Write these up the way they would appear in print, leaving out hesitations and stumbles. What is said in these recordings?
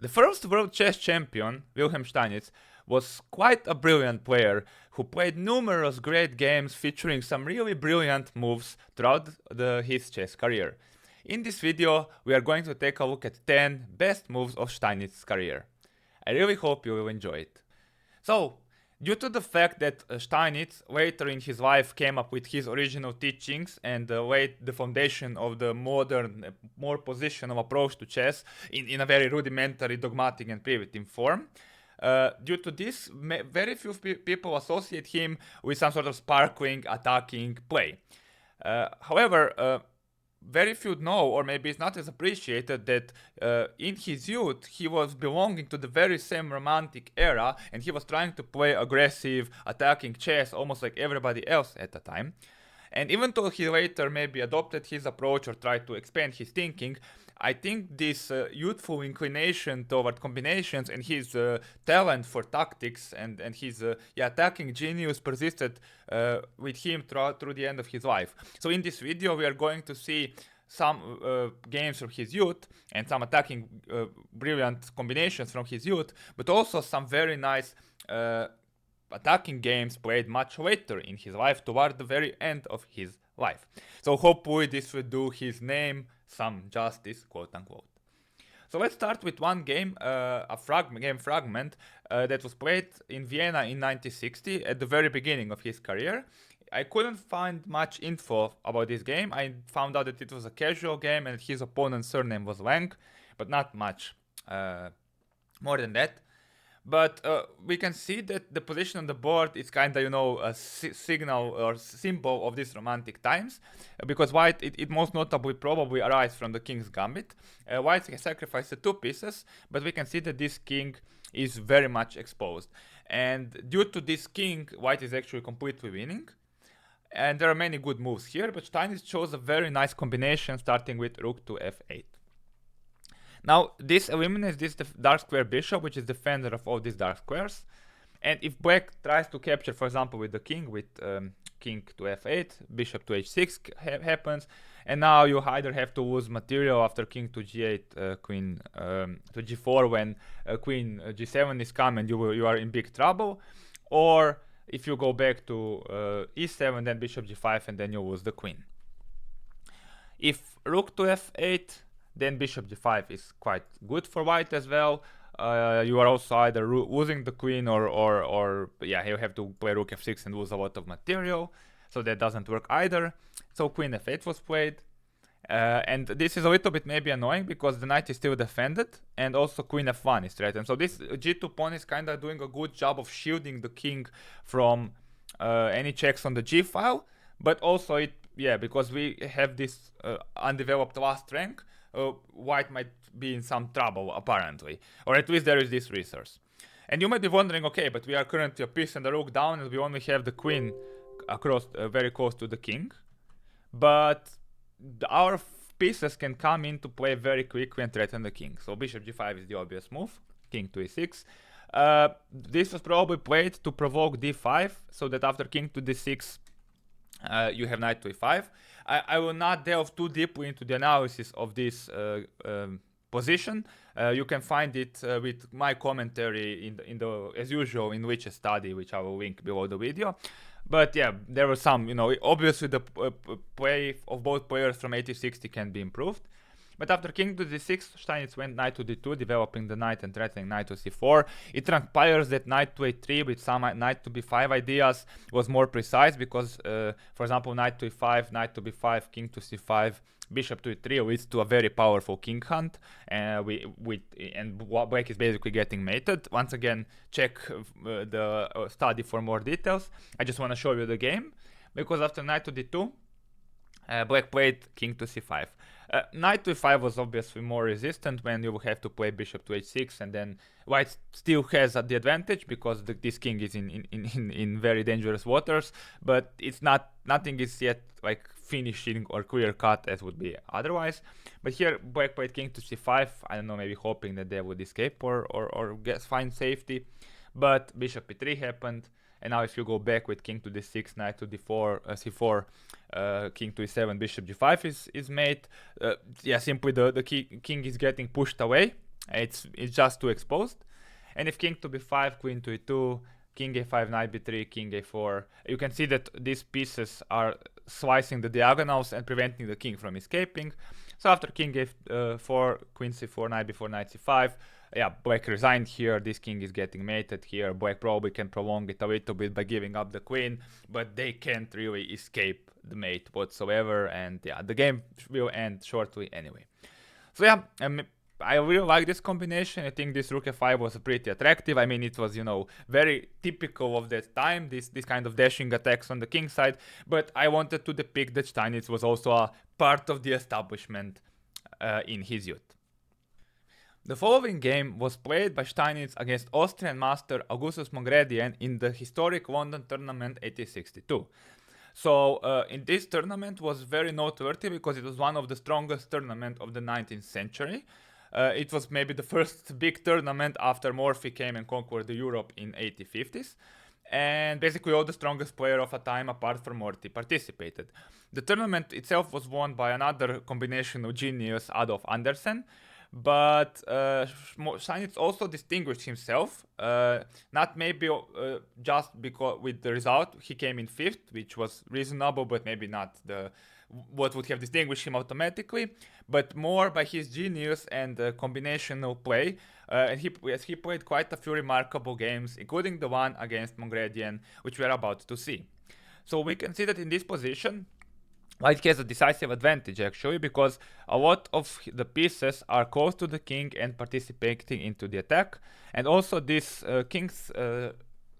The first world chess champion, Wilhelm Steinitz, was quite a brilliant player who played numerous great games featuring some really brilliant moves throughout his chess career. In this video, we are going to take a look at 10 best moves of Steinitz's career. I really hope you will enjoy it. So, due to the fact that Steinitz later in his life came up with his original teachings and laid the foundation of the modern, more positional approach to chess in a very rudimentary, dogmatic and primitive form, due to this, very few people associate him with some sort of sparkling, attacking play. However, very few know, or maybe it's not as appreciated, that in his youth he was belonging to the very same romantic era and he was trying to play aggressive, attacking chess almost like everybody else at the time. And even though he later maybe adopted his approach or tried to expand his thinking, I think this youthful inclination toward combinations and his talent for tactics and his attacking genius persisted with him through the end of his life. So in this video we are going to see some games from his youth and some attacking brilliant combinations from his youth, but also some very nice attacking games played much later in his life toward the very end of his life. So hopefully this will do his name some justice, quote unquote. So let's start with one game, a game fragment that was played in Vienna in 1960 at the very beginning of his career. I couldn't find much info about this game. I found out that it was a casual game and his opponent's surname was Lang, but not much more than that. But we can see that the position on the board is kind of, a signal or symbol of these romantic times, because white, it most notably probably arises from the king's gambit. White can sacrifice the two pieces, but we can see that this king is very much exposed. And due to this king, white is actually completely winning. And there are many good moves here, but Steinitz chose a very nice combination starting with rook to f8. Now, this eliminates this dark square bishop, which is defender of all these dark squares. And if black tries to capture, for example, with the king, with king to f8, bishop to h6 happens. And now you either have to lose material after king to g8, queen to g4 when queen g7 is come and you are in big trouble. Or if you go back to e7, then bishop g5, and then you lose the queen. If rook to f8, then bishop g5 is quite good for white as well. You are also either losing the queen or you have to play rook f6 and lose a lot of material. So that doesn't work either. So queen f8 was played. And this is a little bit maybe annoying because the knight is still defended and also queen f1 is threatened. So this g2 pawn is kind of doing a good job of shielding the king from any checks on the g file. But also because we have this undeveloped last rank, white might be in some trouble apparently, or at least there is this resource. And you might be wondering, okay, but we are currently a piece and a rook down and we only have the queen across very close to the king, but our pieces can come into play very quickly and threaten the king. So bishop g5 is the obvious move, king to e6. This was probably played to provoke d5 so that after king to d6 you have knight to e5. I will not delve too deeply into the analysis of this position. You can find it with my commentary in the as usual in Witches study, which I will link below the video. But yeah, there were some, obviously the play of both players from 80-60 can be improved. But after king to d6, Steinitz went knight to d2, developing the knight and threatening knight to c4. It transpires that knight to a3 with some knight to b5 ideas was more precise because, for example, knight to e5, knight to b5, king to c5, bishop to e3 leads to a very powerful king hunt, and black is basically getting mated. Once again, check the study for more details. I just want to show you the game, because after knight to d2, black played king to c5. Knight to e5 was obviously more resistant when you have to play bishop to h6, and then white still has the advantage because this king is in very dangerous waters, but it's nothing is yet like finishing or clear cut as would be otherwise. But here black played king to c5, I don't know, maybe hoping that they would escape or find safety, but bishop e3 happened. And now if you go back with king to d6, knight to d4, c4, king to e7, bishop g5 is made. Simply the king is getting pushed away It's just too exposed. And if king to b5, queen to e2, king a5, knight b3, king a4, you can see that these pieces are slicing the diagonals and preventing the king from escaping. So after king a4, queen c4, knight b4, knight c5, yeah, black resigned here. This king is getting mated here. Black probably can prolong it a little bit by giving up the queen, but they can't really escape the mate whatsoever. And yeah, the game will end shortly anyway. So yeah, I really like this combination. I think this rook f5 was pretty attractive. I mean, it was, you know, very typical of that time, this kind of dashing attacks on the king side. But I wanted to depict that Steinitz was also a part of the establishment in his youth. The following game was played by Steinitz against Austrian master Augustus Mongredien in the historic London tournament 1862. So in this tournament was very noteworthy because it was one of the strongest tournaments of the 19th century. It was maybe the first big tournament after Morphy came and conquered the Europe in 1850s. And basically all the strongest player of a time apart from Morty participated. The tournament itself was won by another combinational genius, Adolf Andersen. But Steinitz also distinguished himself, not maybe just because with the result he came in 5th, which was reasonable, but maybe not what would have distinguished him automatically, but more by his genius and combinational play. And he played quite a few remarkable games, including the one against Mongredien, which we are about to see. So we can see that in this position, White has a decisive advantage actually, because a lot of the pieces are close to the king and participating into the attack. And also this king's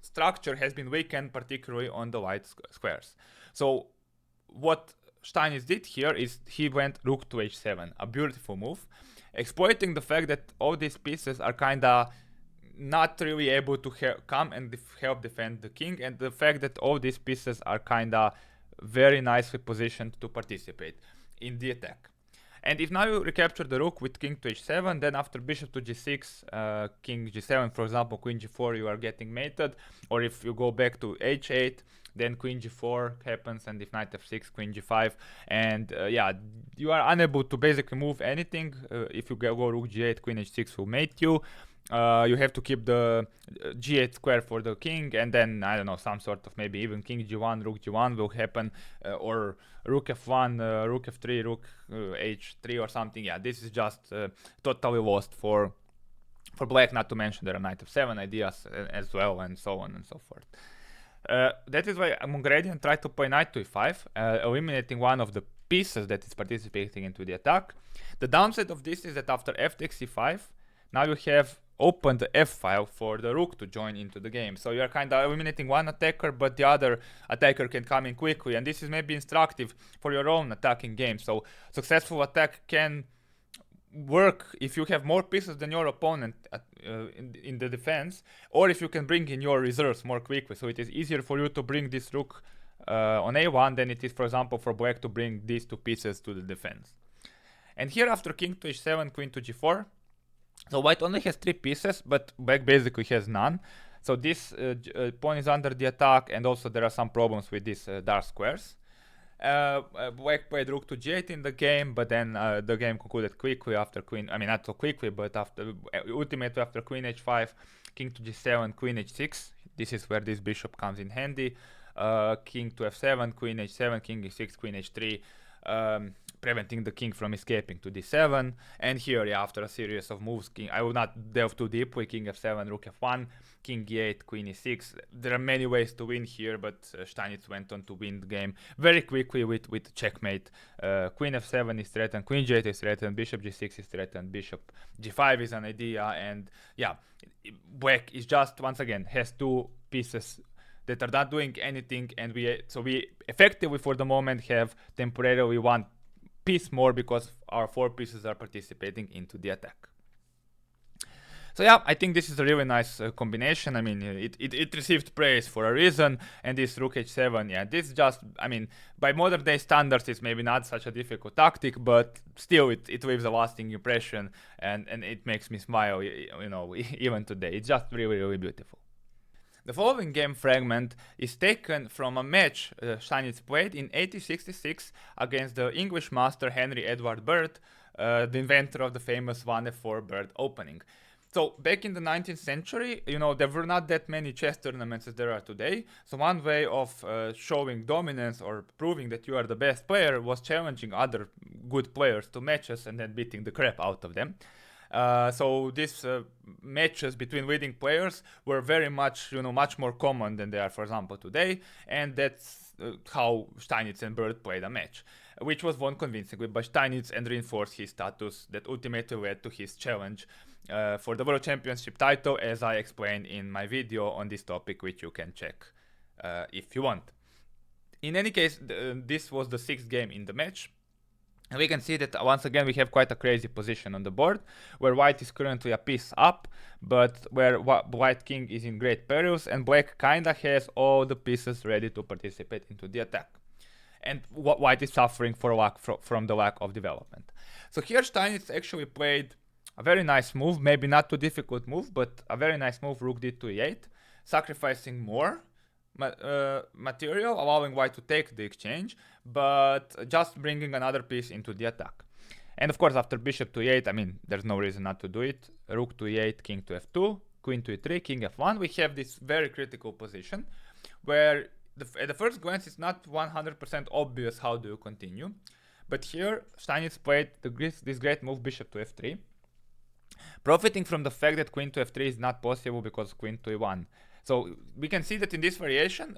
structure has been weakened, particularly on the white squares. So what Steinitz did here is he went rook to h7, a beautiful move, exploiting the fact that all these pieces are kinda not really able to come and help defend the king, and the fact that all these pieces are kinda very nicely positioned to participate in the attack. And if now you recapture the rook with king to h7, then after bishop to g6, king g7, for example, queen g4, you are getting mated. Or if you go back to h8, then queen g4 happens, and if knight f6, queen g5, and yeah, you are unable to basically move anything. If you go rook g8, queen h6 will mate you. You have to keep the g8 square for the king, and then I don't know, some sort of maybe even king g1, rook g1 will happen, or rook f1, rook f3, rook h3 or something. Yeah, this is just totally lost for black, not to mention there are knight f7 ideas as well, and so on and so forth. That is why Mongredien tried to play knight to e5, eliminating one of the pieces that is participating into the attack. The downside of this is that after f takes e5, now you have opened the f file for the rook to join into the game. So you are kind of eliminating one attacker, but the other attacker can come in quickly. And this is maybe instructive for your own attacking game. So successful attack can work if you have more pieces than your opponent in the defense, or if you can bring in your reserves more quickly. So it is easier for you to bring this rook on a1 than it is, for example, for black to bring these two pieces to the defense. And here after king to h7, queen to g4, so white only has 3 pieces, but black basically has none. So this pawn is under the attack, and also there are some problems with these dark squares. Black played rook to g8 in the game, but then the game concluded quickly after queen, I mean not so quickly, but after ultimately after queen h5, king to g7, queen h6. This is where this bishop comes in handy. King to f7, queen h7, king h6, queen h3. Preventing the king from escaping to d7, and here, yeah, after a series of moves, I will not delve too deeply. King f7, rook f1, king e8, queen e6. There are many ways to win here, but Steinitz went on to win the game very quickly with checkmate. Queen f7 is threatened, queen g8 is threatened, bishop g6 is threatened, bishop g5 is an idea, and yeah, black is just once again has 2 pieces that are not doing anything, and we effectively for the moment have temporarily 1 piece more because our 4 pieces are participating into the attack. So yeah, I think this is a really nice combination. I mean, it received praise for a reason, and this rook h7, yeah, this just, I mean, by modern day standards, it's maybe not such a difficult tactic, but still it leaves a lasting impression, and it makes me smile, you know, even today. It's just really, really beautiful. The following game fragment is taken from a match Steinitz played in 1866 against the English master Henry Edward Bird. the inventor of the famous 1f4 bird opening. So back in the 19th century, there were not that many chess tournaments as there are today. So one way of showing dominance or proving that you are the best player was challenging other good players to matches and then beating the crap out of them. So these matches between leading players were very much, much more common than they are, for example, today. And that's how Steinitz and Bird played a match, which was won convincingly by Steinitz and reinforced his status that ultimately led to his challenge for the World Championship title, as I explained in my video on this topic, which you can check if you want. In any case, this was the 6th game in the match. And we can see that once again we have quite a crazy position on the board, where white is currently a piece up, but where white king is in great perils, and black kinda has all the pieces ready to participate into the attack. And white is suffering from the lack of development. So here Steinitz actually played a very nice move, maybe not too difficult move, but a very nice move, rook d to e8, sacrificing more material, allowing white to take the exchange, but just bringing another piece into the attack. And of course, after bishop to e8, I mean, there's no reason not to do it. Rook to e8, king to f2, queen to e3, king f1. We have this very critical position where at the first glance it's not 100% obvious how do you continue. But here, Steinitz played this great move, bishop to f3, profiting from the fact that queen to f3 is not possible because queen to e1. So we can see that in this variation,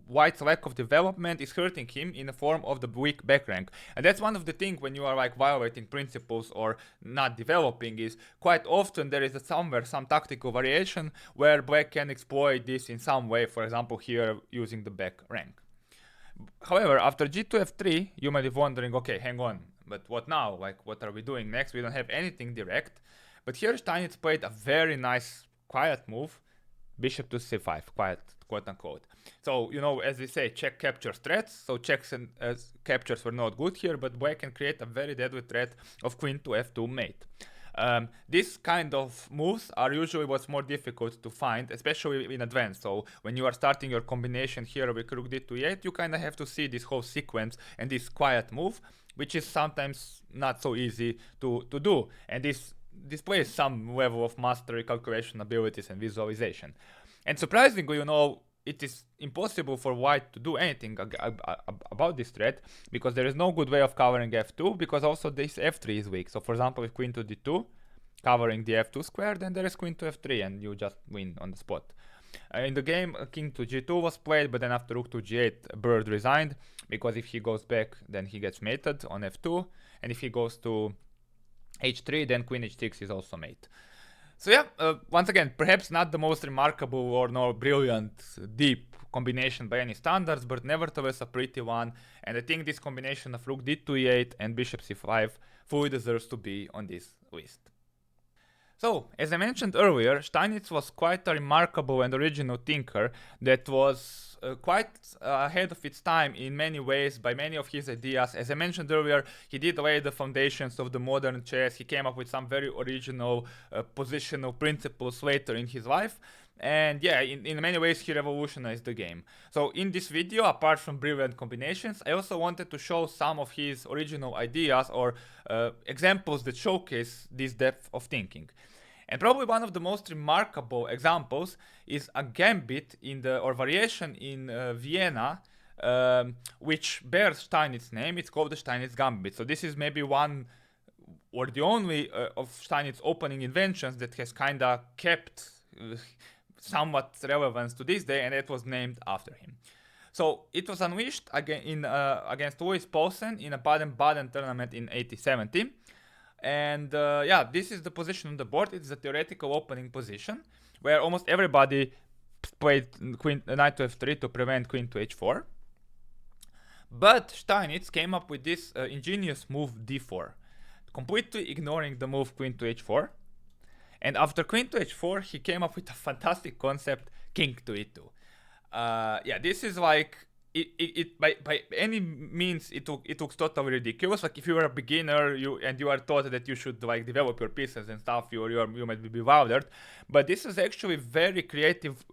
white's lack of development is hurting him in the form of the weak back rank. And that's one of the things when you are like violating principles or not developing, is quite often there is somewhere some tactical variation where black can exploit this in some way, for example here using the back rank. However, after g to f3, you might be wondering, okay, hang on, but what now? Like, what are we doing next? We don't have anything direct. But here Steinitz played a very nice, quiet move, bishop to c5, quiet, quote unquote. So, as we say, check capture threats. So checks and captures were not good here, but black can create a very deadly threat of queen to f2 mate. This kind of moves are usually what's more difficult to find, especially in advance. So when you are starting your combination here with rook d to e8, you kind of have to see this whole sequence and this quiet move, which is sometimes not so easy to do. And this displays some level of mastery, calculation abilities, and visualization. And surprisingly, it is impossible for white to do anything about this threat, because there is no good way of covering f2, because also this f3 is weak. So for example, if queen to d2, covering the f2 square, then there is queen to f3, and you just win on the spot. In the game, king to g2 was played, but then after rook to g8, Bird resigned, because if he goes back, then he gets mated on f2, and if he goes to h3, then queen h6 is also mate. So yeah, once again, perhaps not the most remarkable or no brilliant, deep combination by any standards, but nevertheless a pretty one. And I think this combination of rook d to e8 and bishop c5 fully deserves to be on this list. So, as I mentioned earlier, Steinitz was quite a remarkable and original thinker that was quite ahead of its time in many ways by many of his ideas. As I mentioned earlier, he did lay the foundations of the modern chess. He came up with some very original positional principles later in his life. And yeah, in many ways he revolutionized the game. So in this video, apart from brilliant combinations, I also wanted to show some of his original ideas or examples that showcase this depth of thinking. And probably one of the most remarkable examples is a gambit or variation in Vienna, which bears Steinitz's name. It's called the Steinitz gambit. So this is maybe one or the only of Steinitz's opening inventions that has kind of kept somewhat relevance to this day, and it was named after him. So it was unleashed against Louis Paulsen in a Baden-Baden tournament in 1870. And yeah, this is the position on the board. It's the theoretical opening position where almost everybody played knight to f3 to prevent queen to h4. But Steinitz came up with this ingenious move d4, completely ignoring the move queen to h4. And after queen to h4, he came up with a fantastic concept, king to e2. Yeah, this is like, by any means, it looks totally ridiculous. Like if you were a beginner and you are taught that you should like develop your pieces and stuff, you might be bewildered. But this is actually a very creative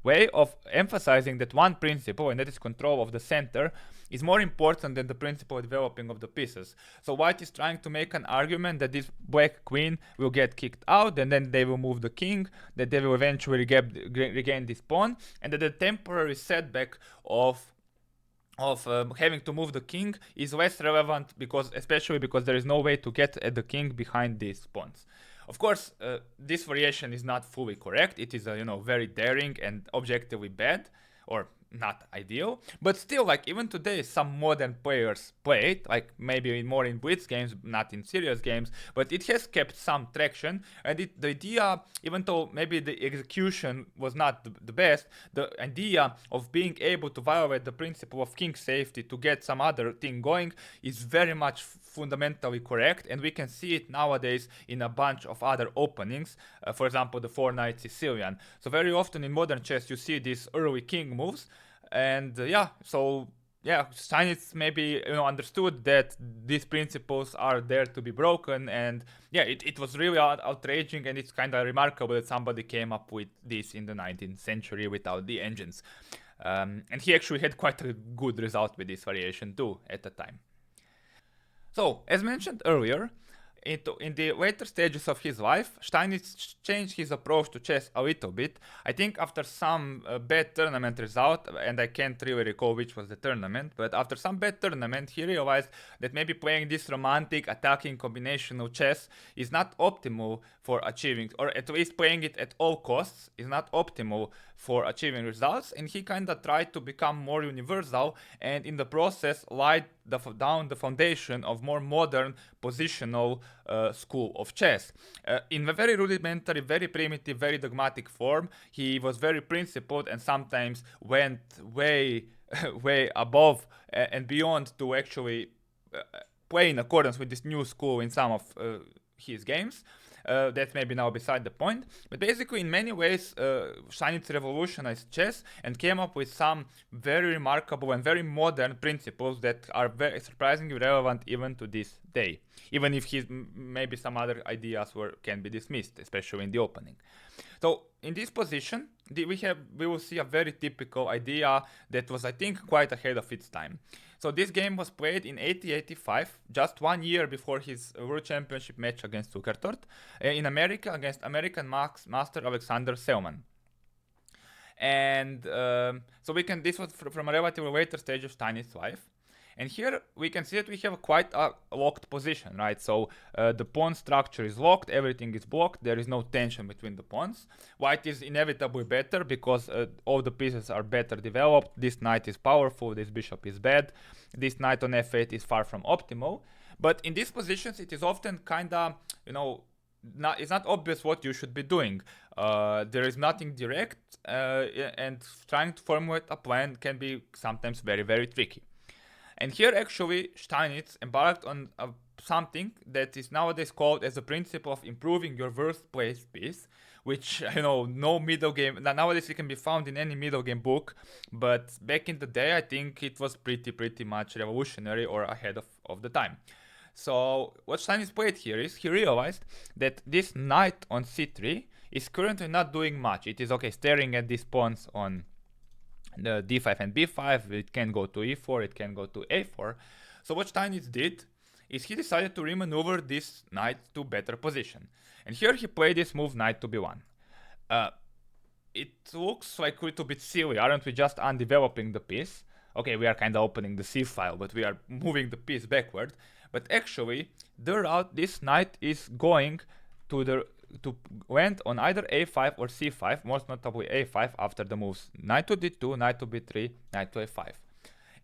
way of emphasizing that one principle, and that is control of the center, is more important than the principle of developing of the pieces. So white is trying to make an argument that this black queen will get kicked out, and then they will move the king, that they will eventually regain this pawn, and that the temporary setback of having to move the king is less relevant, especially because there is no way to get at the king behind these pawns. Of course, this variation is not fully correct. It is very daring and objectively bad, or not ideal, but still, like, even today some modern players play it, like maybe more in blitz games, not in serious games, but it has kept some traction. And the idea, even though maybe the execution was not the best, the idea of being able to violate the principle of king safety to get some other thing going is very much fundamentally correct, and we can see it nowadays in a bunch of other openings. For example, the 4-knight Sicilian. So very often in modern chess you see these early king moves, and Steinitz maybe understood that these principles are there to be broken, and it was really outraging, and it's kind of remarkable that somebody came up with this in the 19th century without the engines. And he actually had quite a good result with this variation too at the time. So, as mentioned earlier, in the later stages of his life, Steinitz changed his approach to chess a little bit. I think after some bad tournament result, and I can't really recall which was the tournament, but after some bad tournament, he realized that maybe playing this romantic attacking combinational chess is not optimal for achieving, or at least playing it at all costs is not optimal for achieving results, and he kind of tried to become more universal, and in the process laid down the foundation of more modern positional school of chess. In a very rudimentary, very primitive, very dogmatic form, he was very principled and sometimes went way above and beyond to actually play in accordance with this new school in some of his games. That's maybe now beside the point. But basically, in many ways, Steinitz revolutionized chess and came up with some very remarkable and very modern principles that are very surprisingly relevant even to this day. Even if maybe some other ideas can be dismissed, especially in the opening. So in this position, we will see a very typical idea that was, I think, quite ahead of its time. So this game was played in 1885, just 1 year before his World Championship match against Zukertort, in America against American master Alexander Sellman. And this was from a relatively later stage of Steinitz's life. And here we can see that we have quite a locked position, right? So the pawn structure is locked, everything is blocked, there is no tension between the pawns. White is inevitably better because all the pieces are better developed. This knight is powerful, this bishop is bad, this knight on f8 is far from optimal. But in these positions it is often kinda, it's not obvious what you should be doing. There is nothing direct, and trying to formulate a plan can be sometimes very, very tricky. And here actually Steinitz embarked on something that is nowadays called as the principle of improving your worst placed piece, which no middle game, nowadays it can be found in any middle game book, but back in the day I think it was pretty much revolutionary or ahead of the time. So what Steinitz played here is he realized that this knight on c3 is currently not doing much. It is staring at these pawns on the d5 and b5, it can go to e4, it can go to a4. So what Steinitz did is he decided to remaneuver this knight to better position. And here he played this move knight to b1. It looks like a little bit silly, aren't we just undeveloping the piece? Okay, we are kind of opening the c file, but we are moving the piece backward. But actually, the route this knight is going to went on either a5 or c5, most notably a5 after the moves knight to d2, knight to b3, knight to a5.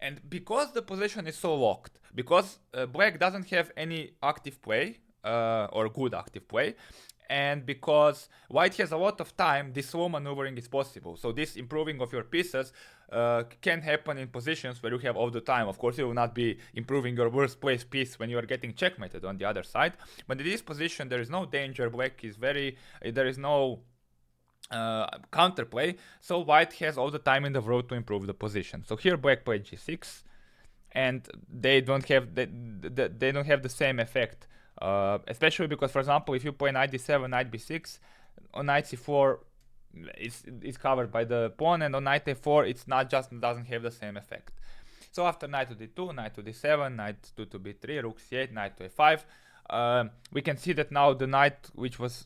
And because the position is so locked, because black doesn't have any active play, or good active play, and because white has a lot of time, this slow maneuvering is possible. So this improving of your pieces can happen in positions where you have all the time. Of course, you will not be improving your worst placed piece when you are getting checkmated on the other side. But in this position, there is no danger. Black is there is no counterplay. So white has all the time in the world to improve the position. So here black played g6, and they don't have the same effect. Especially because, for example, if you play knight d7, knight b6, on knight c4 it's covered by the pawn, and on knight a4 it's not just doesn't have the same effect. So after knight to d2, knight to d7, knight to b3, rook c8, knight to a5, we can see that now the knight, which was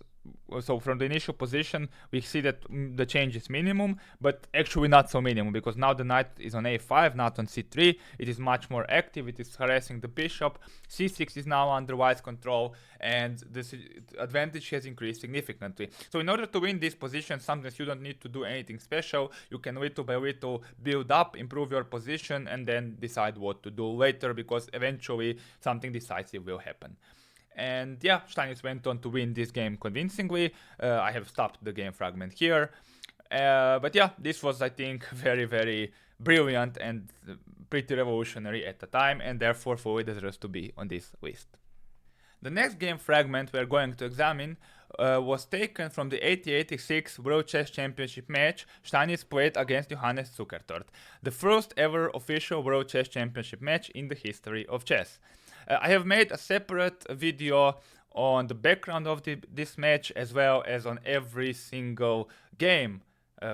so from the initial position, we see that the change is minimum, but actually not so minimum, because now the knight is on a5, not on c3. It is much more active, it is harassing the bishop. c6 is now under white's control, and this advantage has increased significantly. So in order to win this position, sometimes you don't need to do anything special. You can little by little build up, improve your position, and then decide what to do later, because eventually something decisive will happen. And yeah, Steinitz went on to win this game convincingly. I have stopped the game fragment here. But yeah, this was, I think, very, very brilliant and pretty revolutionary at the time, and therefore fully deserves to be on this list. The next game fragment we are going to examine was taken from the 1886 World Chess Championship match Steinitz played against Johannes Zukertort, the first ever official World Chess Championship match in the history of chess. I have made a separate video on the background of this match, as well as on every single game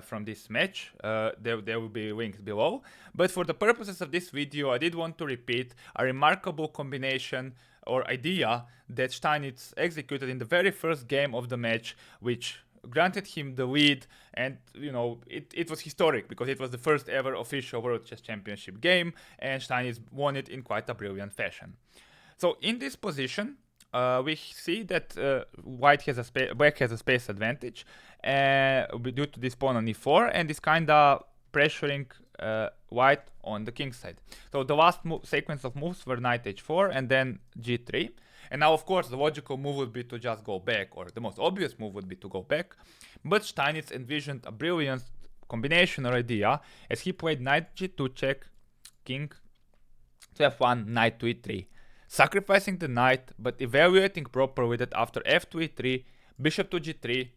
from this match. There will be links below. But for the purposes of this video, I did want to repeat a remarkable combination or idea that Steinitz executed in the very first game of the match, which granted him the lead, and it was historic because it was the first ever official World Chess Championship game, and Steinitz won it in quite a brilliant fashion. So in this position, we see that black has a space advantage due to this pawn on e4, and is kinda pressuring white on the king side. So the last sequence of moves were knight h4 and then g3. And now, of course, the logical move would be to just go back, or the most obvious move would be to go back. But Steinitz envisioned a brilliant combination or idea, as he played knight g2 check, king to f1, knight to e3, sacrificing the knight, but evaluating properly that after f2 e3, bishop to g3,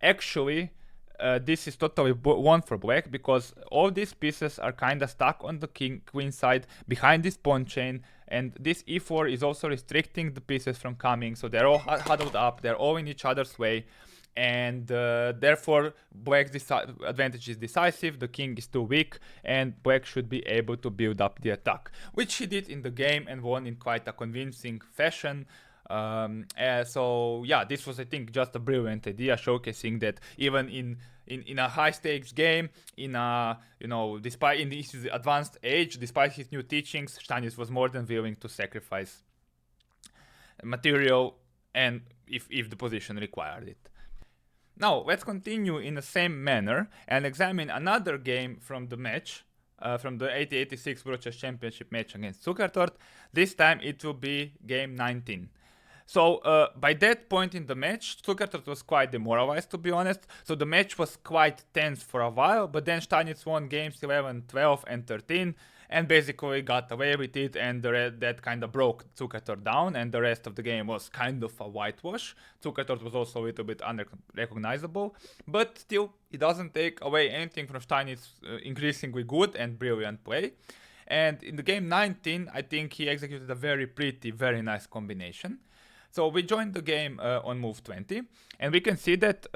actually this is totally won for black, because all these pieces are kind of stuck on the queen side behind this pawn chain, and this e4 is also restricting the pieces from coming, so they're all huddled up, they're all in each other's way, and therefore black's advantage is decisive, the king is too weak, and black should be able to build up the attack, which he did in the game and won in quite a convincing fashion. So yeah, this was, I think, just a brilliant idea, showcasing that even in a high stakes game, in a despite in his advanced age, despite his new teachings, Steinitz was more than willing to sacrifice material, and if the position required it. Now let's continue in the same manner and examine another game from the match. From the 1886 World Chess Championship match against Zukertort. This time it will be game 19. So by that point in the match, Zukertort was quite demoralized, to be honest. So the match was quite tense for a while, but then Steinitz won games 11, 12 and 13 and basically got away with it, and that kind of broke Zukertort down, and the rest of the game was kind of a whitewash. Zukertort was also a little bit unrecognizable, but still, it doesn't take away anything from Steinitz's increasingly good and brilliant play. And in the game 19, I think he executed a very nice combination. So we joined the game on move 20, and we can see that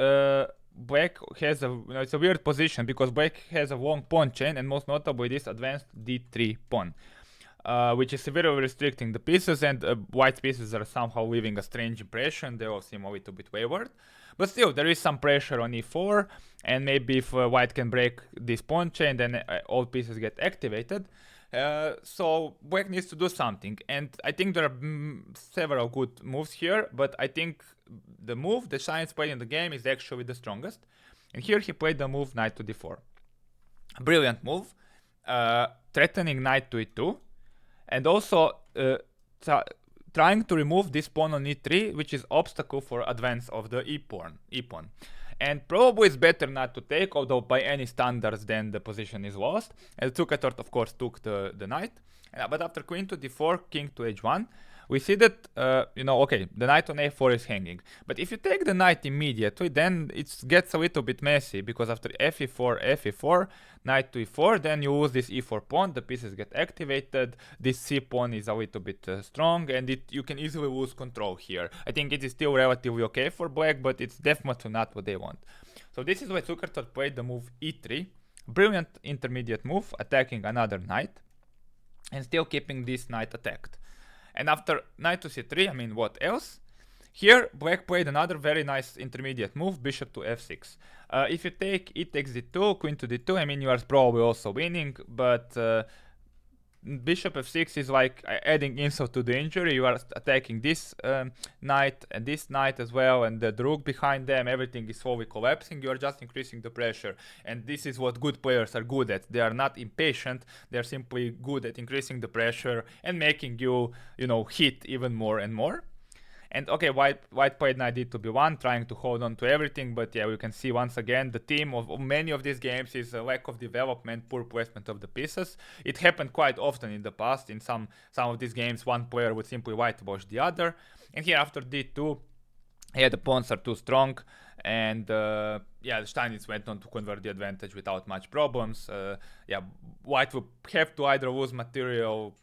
black has it's a weird position, because black has a long pawn chain, and most notably this advanced d3 pawn, which is severely restricting the pieces, and white's pieces are somehow leaving a strange impression. They all seem a little bit wayward, but still there is some pressure on e4, and maybe if white can break this pawn chain, then all pieces get activated. So black needs to do something, and I think there are several good moves here, but I think the move that Steinitz played in the game is actually the strongest. And here he played the move knight to d4. A brilliant move, threatening knight to e2, and also trying to remove this pawn on e3, which is obstacle for advance of the e-pawn. And probably it's better not to take, although by any standards then the position is lost. And Zukertort, of course, took the knight. But after queen to d4, king to h1, we see that, okay, the knight on a4 is hanging. But if you take the knight immediately, then it gets a little bit messy, because after f4, knight to e4, then you lose this e4 pawn, the pieces get activated, this c pawn is a little bit strong, and you can easily lose control here. I think it is still relatively okay for black, but it's definitely not what they want. So this is why Zukertort played the move e3, brilliant intermediate move, attacking another knight. and still keeping this knight attacked. And after knight to c3, I mean, what else? Here, black played another very nice intermediate move, bishop to f6. If you take e takes d2, queen to d2, I mean, you are probably also winning, but bishop f6 is like adding insult to the injury. You are attacking this knight and this knight as well, and the rook behind them, everything is slowly collapsing. You are just increasing the pressure, and this is what good players are good at. They are not impatient, they are simply good at increasing the pressure and making you, hit even more and more. And okay, white played knight d to b1, trying to hold on to everything, but yeah, we can see once again the theme of many of these games is a lack of development, poor placement of the pieces. It happened quite often in the past. In some of these games, one player would simply whitewash the other. And here after d2, yeah, the pawns are too strong, and Steinitz went on to convert the advantage without much problems. White will have to either lose material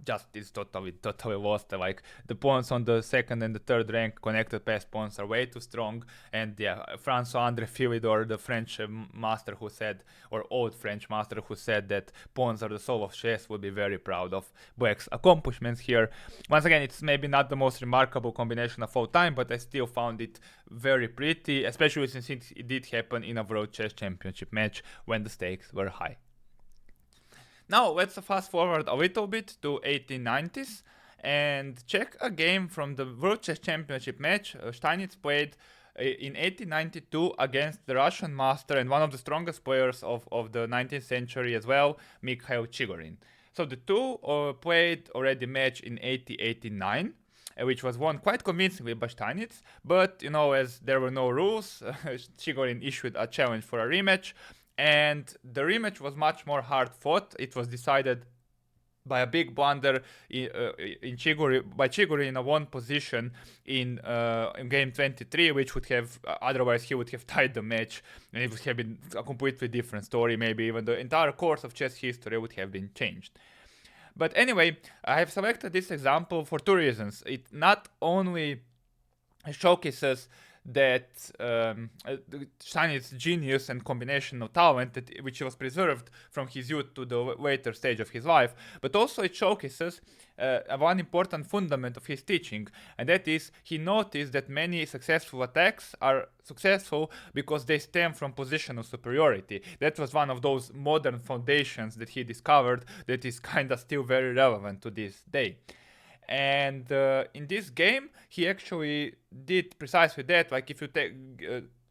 just is totally lost. Like the pawns on the second and the third rank connected pass pawns are way too strong, and François André Philidor, the French master who said, or old French master who said that pawns are the soul of chess, would be very proud of black's accomplishments here. Once again, it's maybe not the most remarkable combination of all time, but I still found it very pretty, especially since it did happen in a World Chess Championship match when the stakes were high. Now let's fast forward a little bit to 1890s and check a game from the World Chess Championship match Steinitz played in 1892 against the Russian master and one of the strongest players of the 19th century as well, Mikhail Chigorin. So the two played already match in 1889. Which was won quite convincingly by Steinitz, but as there were no rules, Chigorin issued a challenge for a rematch, and the rematch was much more hard fought. It was decided by a big blunder by Chigorin in a one position in game 23, which would have otherwise he would have tied the match, and it would have been a completely different story. Maybe even the entire course of chess history would have been changed. But anyway, I have selected this example for two reasons. It not only showcases that Steinitz's genius and combination of talent, which was preserved from his youth to the later stage of his life, but also it showcases one important fundament of his teaching, and that is he noticed that many successful attacks are successful because they stem from positional superiority. That was one of those modern foundations that he discovered that is kind of still very relevant to this day. And in this game, he actually did precisely that. Like if you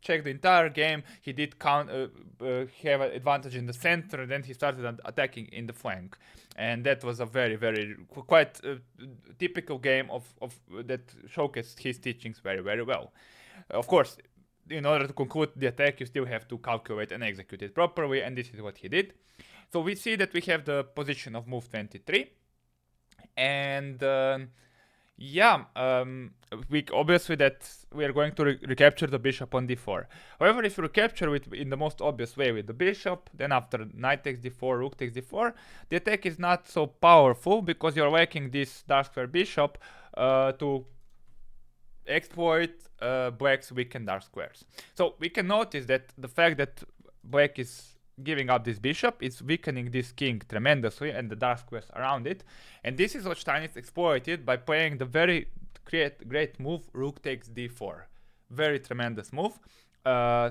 check the entire game, he did have an advantage in the center, and then he started attacking in the flank. And that was a very, very quite typical game of that showcased his teachings very, very well. Of course, in order to conclude the attack, you still have to calculate and execute it properly, and this is what he did. So we see that we have the position of move 23. And we obviously that we are going to recapture the bishop on d4. However, if you recapture it in the most obvious way with the bishop, then after knight takes d4, rook takes d4, the attack is not so powerful because you're lacking this dark square bishop to exploit black's weakened dark squares. So we can notice that the fact that black is giving up this bishop is weakening this king tremendously and the dark squares around it, and this is what Steinitz exploited by playing the very great move rook takes d4. Very tremendous move,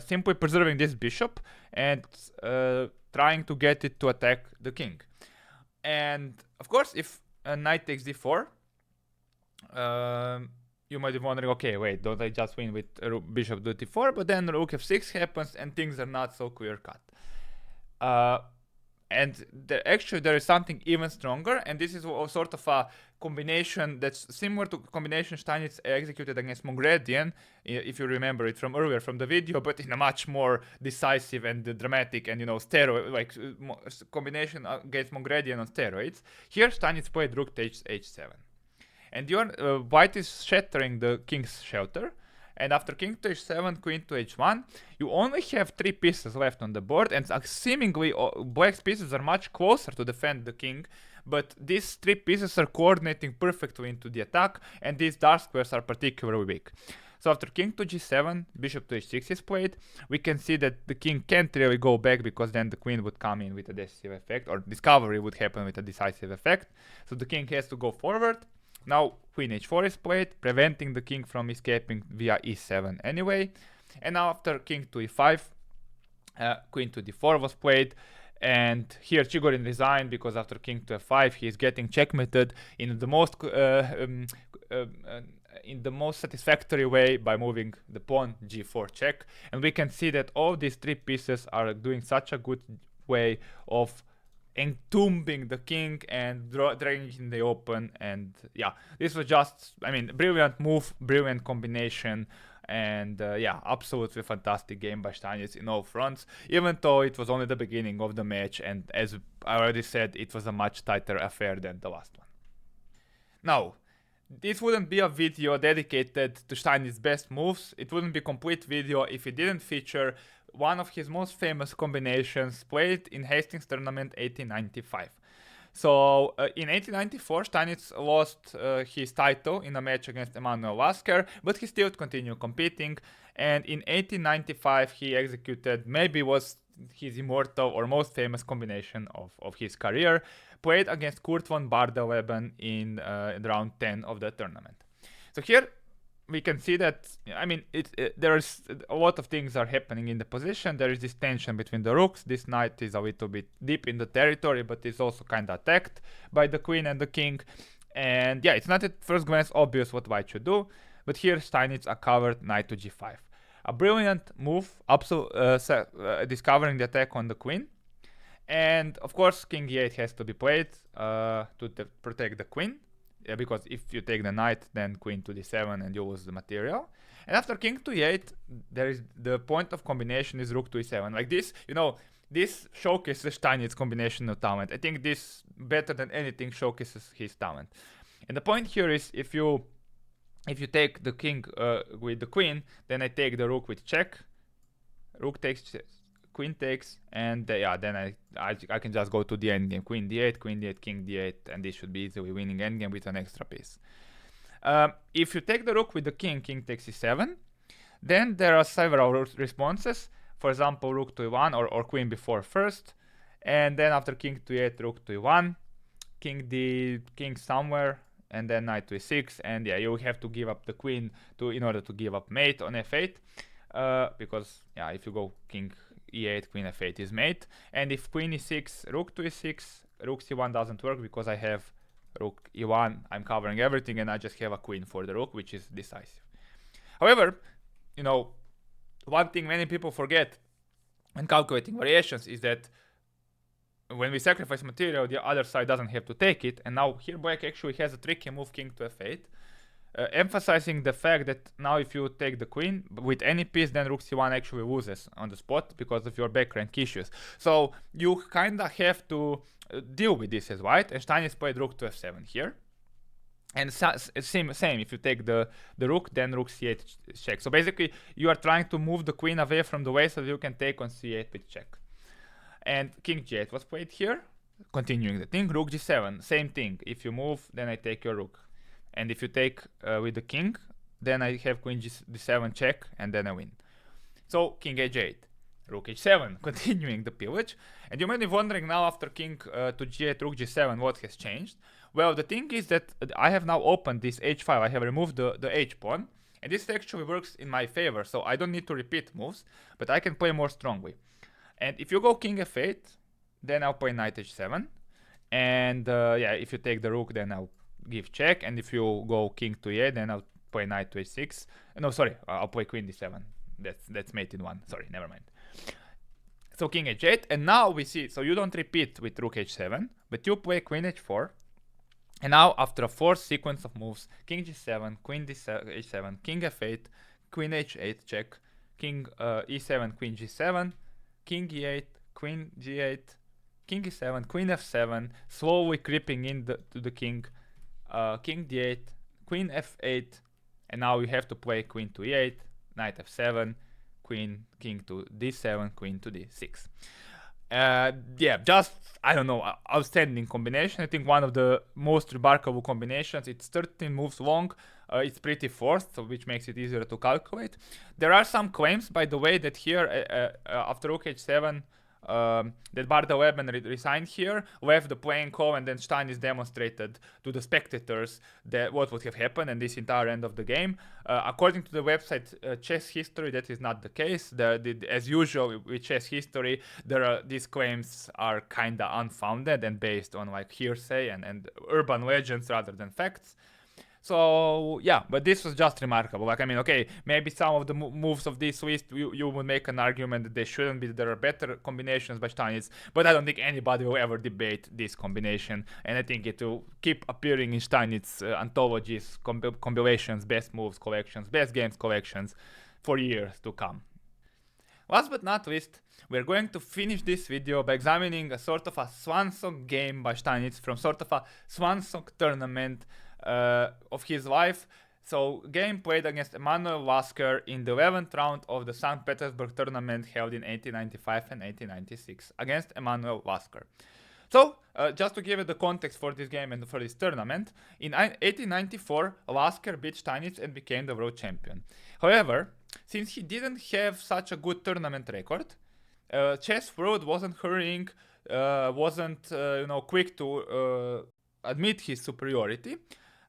simply preserving this bishop and trying to get it to attack the king. And of course, if knight takes d4, you might be wondering, okay, wait, don't I just win with bishop to d4? But then rook f6 happens and things are not so clear cut. And actually there is something even stronger, and this is sort of a combination that's similar to combination Steinitz executed against Mongredien, if you remember it from earlier from the video, but in a much more decisive and dramatic and steroid like combination against Mongredien on steroids. Here Steinitz played rook takes h7, and white is shattering the king's shelter. And after king to h7, queen to h1, you only have 3 pieces left on the board, and seemingly black's pieces are much closer to defend the king, but these 3 pieces are coordinating perfectly into the attack, and these dark squares are particularly weak. So after king to g7, bishop to h6 is played. We can see that the king can't really go back because then the queen would come in with a decisive effect, or discovery would happen with a decisive effect. So the king has to go forward. Now queen h4 is played, preventing the king from escaping via e7 anyway. And now after king to e5, queen to d4 was played. And here Chigorin resigned because after king to f5 he is getting checkmated in the most satisfactory way by moving the pawn g4 check. And we can see that all these three pieces are doing such a good way of entombing the king and dragging in the open. And yeah, this was just, I mean, brilliant move, brilliant combination. And yeah, absolutely fantastic game by Steinitz in all fronts, even though it was only the beginning of the match, and as I already said, it was a much tighter affair than the last one. Now, this wouldn't be a video dedicated to Steinitz's best moves. It wouldn't be a complete video if it didn't feature one of his most famous combinations played in Hastings tournament 1895. So in 1894, Steinitz lost his title in a match against Emanuel Lasker, but he still continued competing. And in 1895, he executed maybe was his immortal or most famous combination of his career, played against Kurt von Bardeleben in round 10 of the tournament. So here we can see that, I mean, there's a lot of things are happening in the position. There is this tension between the rooks. This knight is a little bit deep in the territory, but is also kind of attacked by the queen and the king. And yeah, it's not at first glance obvious what white should do, but here Steinitz covered knight to g5. A brilliant move, discovering the attack on the queen. And of course, king e8 has to be played to protect the queen. Yeah, because if you take the knight, then queen to d7 and you lose the material. And after king to e8, there is the point of combination is rook to e7. Like this, you know, this showcases Steinitz combinational talent. I think this better than anything showcases his talent. And the point here is if you take the king with the queen, then I take the rook with check. Rook takes, queen takes, and yeah, then I can just go to the endgame. Queen d8, king d8, and this should be easily winning endgame with an extra piece. If you take the rook with the king, king takes e7, then there are several responses. For example, rook to e1 or queen before first, and then after king to e8, rook to e1, king somewhere, and then knight to e6, and yeah, you have to give up the queen in order to give up mate on f8, because yeah, if you go king e8, queen f8 is mate, and if queen e6, rook to e6, rook c1 doesn't work because I have rook e1, I'm covering everything, and I just have a queen for the rook, which is decisive. However, you know, one thing many people forget when calculating variations is that when we sacrifice material, the other side doesn't have to take it, and now here black actually has a tricky move, king to f8, emphasizing the fact that now if you take the queen with any piece, then rook c1 actually loses on the spot because of your back rank issues. So you kind of have to deal with this as white, and Steinitz played rook to f7 here. And same if you take the rook, then rook c8 check. So basically you are trying to move the queen away from the way so that you can take on c8 with check. And king g8 was played here, continuing the thing. Rook g7, same thing. If you move, then I take your rook. And if you take with the king, then I have queen d7 check, and then I win. So king h8, rook h7, continuing the pillage. And you may be wondering now after king to g8, rook g7, what has changed? Well, the thing is that I have now opened this h5. I have removed the h pawn, and this actually works in my favor. So I don't need to repeat moves, but I can play more strongly. And if you go king f8, then I'll play knight h7. And yeah, if you take the rook, then I'll give check. And if you go king to e8, then I'll play knight to h6. No, sorry, I'll play queen d7. That's mate in one. Sorry, never mind. So king h8, and now we see, so you don't repeat with rook h7, but you play queen h4. And now after a fourth sequence of moves, king g7, queen h7, king f8, queen h8 check, king e7, queen g7, king e8, queen g8, king e7, queen f7, slowly creeping in to the king, king d8, queen f8, and now you have to play queen to e8, knight f7, king to d7, queen to d6. Yeah, just, I don't know, outstanding combination. I think one of the most remarkable combinations. It's 13 moves long. It's pretty forced, so which makes it easier to calculate. There are some claims, by the way, that here after rook h7, that Bardeleben resigned here, left the playing hall, and then Steinitz demonstrated to the spectators that what would have happened and this entire end of the game. According to the website Chess History, that is not the case. As usual with Chess History, these claims are kinda unfounded and based on like hearsay and urban legends rather than facts. So yeah, but this was just remarkable. Like, I mean, okay, maybe some of the moves of this list, you would make an argument that they shouldn't be. There are better combinations by Steinitz, but I don't think anybody will ever debate this combination. And I think it will keep appearing in Steinitz anthologies, compilations, best moves collections, best games collections for years to come. Last but not least, we're going to finish this video by examining a sort of a swan-song game by Steinitz from sort of a swan-song tournament of his life. So, game played against Emanuel Lasker in the 11th round of the St. Petersburg tournament held in 1895 and 1896 against Emanuel Lasker. So, just to give you the context for this game and for this tournament, in 1894, Lasker beat Steinitz and became the world champion. However, since he didn't have such a good tournament record, Chess World wasn't hurrying, wasn't quick to admit his superiority,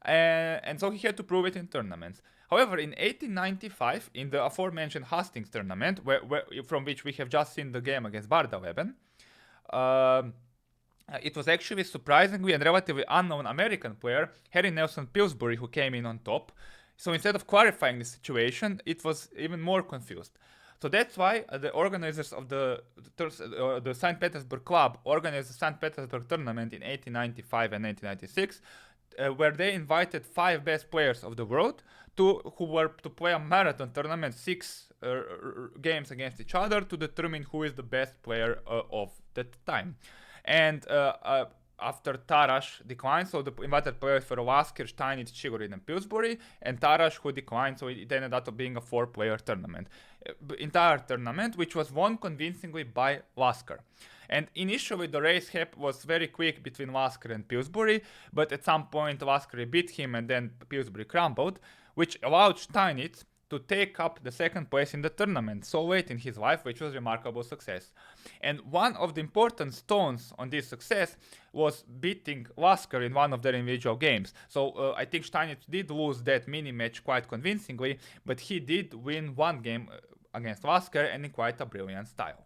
and so he had to prove it in tournaments. However, in 1895, in the aforementioned Hastings tournament, from which we have just seen the game against Bardeleben, it was actually surprisingly and relatively unknown American player, Harry Nelson Pillsbury, who came in on top. So instead of clarifying the situation, it was even more confused. So that's why the organizers of the St. Petersburg club organized the St. Petersburg tournament in 1895 and 1896, where they invited 5 best players of the world who were to play a marathon tournament, 6 games against each other, to determine who is the best player of that time. And after Tarrasch declined, so the invited players were Lasker, Steinitz, Chigorin, and Pillsbury, and Tarrasch, who declined, so it ended up being a 4-player tournament. Entire tournament, which was won convincingly by Lasker. And initially the race was very quick between Lasker and Pillsbury, but at some point Lasker beat him and then Pillsbury crumbled, which allowed Steinitz to take up the second place in the tournament so late in his life, which was remarkable success. And one of the important stones on this success was beating Lasker in one of their individual games. So I think Steinitz did lose that mini-match quite convincingly, but he did win one game against Lasker and in quite a brilliant style.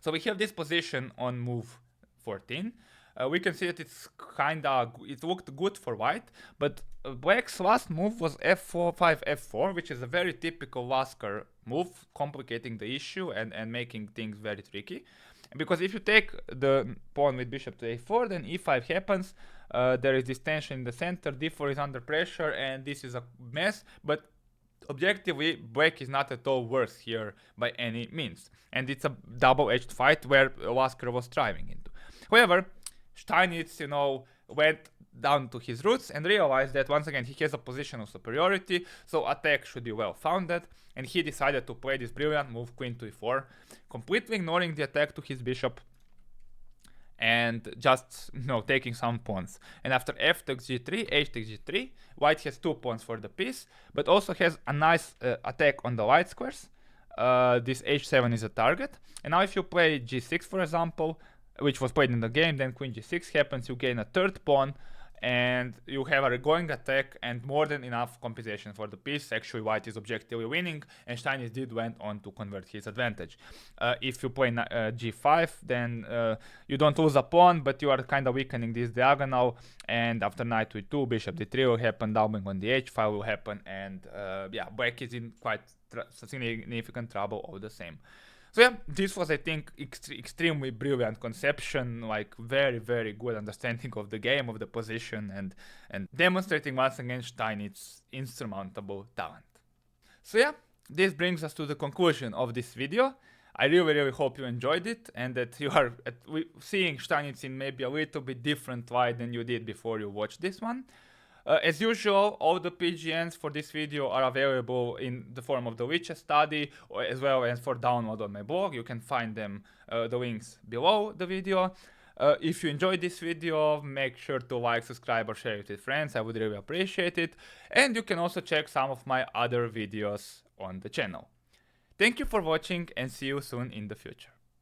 So we have this position on move 14. We can see that it looked good for white, but black's last move was f4, 5, f4, which is a very typical Lasker move, complicating the issue and making things very tricky. Because if you take the pawn with bishop to a4, then e5 happens, there is this tension in the center, d4 is under pressure, and this is a mess, but objectively, black is not at all worse here by any means. And it's a double-edged fight where Lasker was thriving into. However, Steinitz, went down to his roots and realized that once again he has a position of superiority, so attack should be well founded, and he decided to play this brilliant move queen to e4, completely ignoring the attack to his bishop and just taking some pawns. And after f takes g3, h takes g3, white has 2 pawns for the piece, but also has a nice attack on the light squares. This h7 is a target, and now if you play g6, for example, which was played in the game, then queen g6 happens, you gain a 3rd pawn, and you have a going attack and more than enough compensation for the piece. Actually, white is objectively winning, and Steinitz did went on to convert his advantage. If you play g5, then you don't lose a pawn, but you are kind of weakening this diagonal, and after knight to e2, bishop d3 will happen, doubling on the h file will happen, and black is in quite significant trouble all the same. So yeah, this was, I think, extremely brilliant conception, like very, very good understanding of the game, of the position, and demonstrating once again Steinitz's insurmountable talent. So yeah, this brings us to the conclusion of this video. I really, really hope you enjoyed it and that you are seeing Steinitz in maybe a little bit different light than you did before you watched this one. As usual, all the PGNs for this video are available in the form of the witches study, as well as for download on my blog. You can find them, the links below the video. If you enjoyed this video, make sure to like, subscribe, or share it with friends. I would really appreciate it. And you can also check some of my other videos on the channel. Thank you for watching, and see you soon in the future.